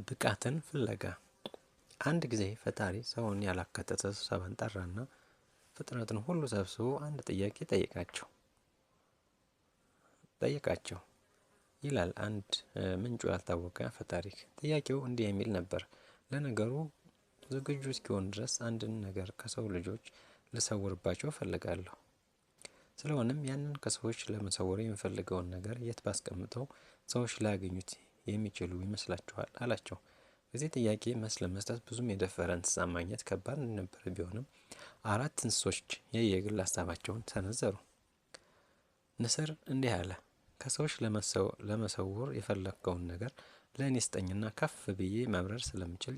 ብቃትን ፍለጋ። አንድ ጊዜ ፈጣሪ ሰውን ያላካተተ ስብሰባን ጠራና ፍጥረትን ሁሉ ሰብስቦ አንድ ጥያቄ ጠየቃቸው ይላል አንድ ምንጩ ያልታወቀ አፈ ታሪክ። ጥያቄው እንዲህ የሚል ነበር። ለነገሩ ዝግጁ እስኪሆን ድረስ አንድን ነገር ከሰው ልጆች ልሰውርባቸው እፈልጋለሁ። ስለሆነም ያንን ከሰዎች ለመሰወር የምፈልገውን ነገር የት ባስቀምጠው ሰዎች ላያገኙት የሚችሉ ይመስላችኋል? አላቸው። በዚህ ጥያቄ መልስ ለመስጠት ብዙም የደፈረ እንስሳ ማግኘት ከባድ ነበር። ቢሆንም አራት እንስሶች የየግል ሀሳባቸውን ሰነዘሩ። ንስር እንዲህ አለ። ከሰዎች ለመሰወር የፈለግከውን ነገር ለእኔ ስጠኝና ከፍ ብዬ መብረር ስለምችል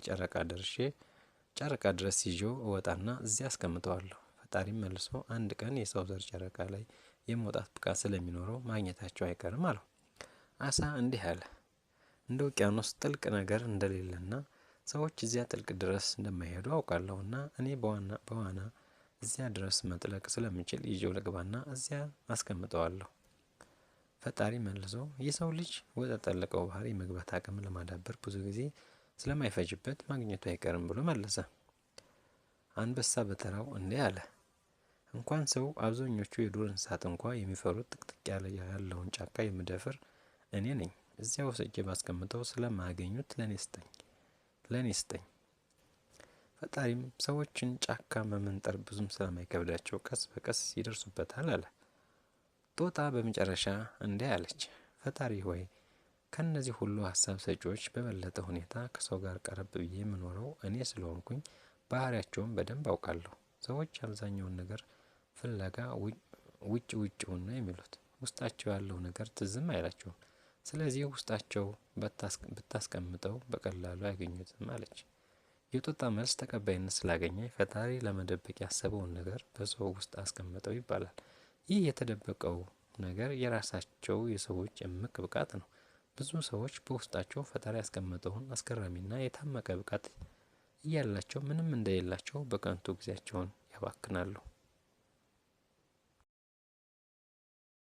ጨረቃ ድረስ ይዤው እወጣና እዚያ አስቀምጠዋለሁ። ፈጣሪም መልሶ አንድ ቀን የሰው ዘር ጨረቃ ላይ የመውጣት ብቃት ስለሚኖረው ማግኘታቸው አይቀርም አለው። አሳ እንዲህ አለ። እንደ ውቅያኖስ ጥልቅ ነገር እንደሌለና ሰዎች እዚያ ጥልቅ ድረስ እንደማይሄዱ አውቃለሁና እኔ በዋና እዚያ ድረስ መጥለቅ ስለምችል ይዤው ልግባና እዚያ አስቀምጠዋለሁ። ፈጣሪ መልሶ የሰው ልጅ ወደ ጠለቀው ባህር የመግባት አቅም ለማዳበር ብዙ ጊዜ ስለማይፈጅበት ማግኘቱ አይቀርም ብሎ መለሰ። አንበሳ በተራው እንዲህ አለ። እንኳን ሰው አብዛኞቹ የዱር እንስሳት እንኳ የሚፈሩት ጥቅጥቅ ያለውን ጫካ የምደፍር እኔ ነኝ። እዚያ ወስጄ ባስቀምጠው ስለማያገኙት ለኔ ስጠኝ። ፈጣሪም ሰዎችን ጫካ መመንጠር ብዙም ስለማይከብዳቸው ቀስ በቀስ ይደርሱበታል አለ። ጦጣ በመጨረሻ እንዲህ አለች። ፈጣሪ ሆይ ከነዚህ ሁሉ ሀሳብ ሰጪዎች በበለጠ ሁኔታ ከሰው ጋር ቀረብ ብዬ የምኖረው እኔ ስለሆንኩኝ ባህሪያቸውን በደንብ አውቃለሁ። ሰዎች አብዛኛውን ነገር ፍለጋ ውጭውን ነው የሚሉት። ውስጣቸው ያለው ነገር ትዝም አይላቸውም። ስለዚህ ውስጣቸው ብታስቀምጠው በቀላሉ አያገኙትም አለች። የጦጣ መልስ ተቀባይነት ስላገኘ ፈጣሪ ለመደበቅ ያሰበውን ነገር በሰው ውስጥ አስቀመጠው ይባላል። ይህ የተደበቀው ነገር የራሳቸው የሰዎች እምቅ ብቃት ነው። ብዙ ሰዎች በውስጣቸው ፈጣሪ ያስቀመጠውን አስገራሚና የታመቀ ብቃት እያላቸው ምንም እንደሌላቸው በከንቱ ጊዜያቸውን ያባክናሉ።